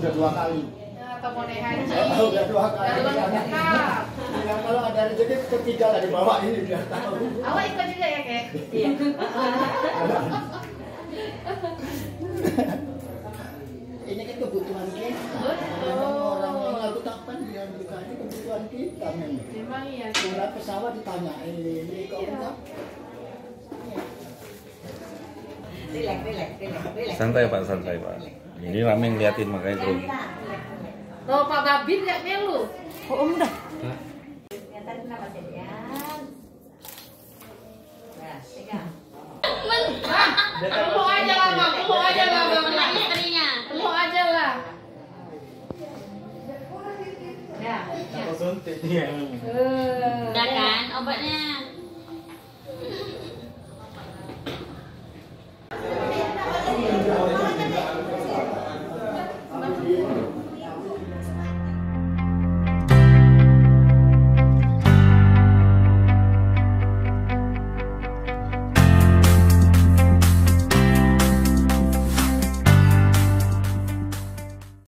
Udah 2 kali. Atau mau naik haji. Udah 2 kali. Ya, kalau ada rezeki ketiga lah dibawa ini biar tahu. Awak ikut juga ya, Kek? Iya. Ini kan kebutuhan kita. Orang yang lalu kapan dia berkali kebutuhan kita memang. Memang iya. Surat pesawat ditanyain ini kok enggak? Relax. Santai Pak. Ini rame ngeliatin makanya grogi. Oh, Pak Babin nggak melu? Oh, dah. Peluk aja lah, Pak. Peluk aja lah, Bang. Istrinya. Peluk aja lah. Ya. Suntik dia. Udah kan obatnya?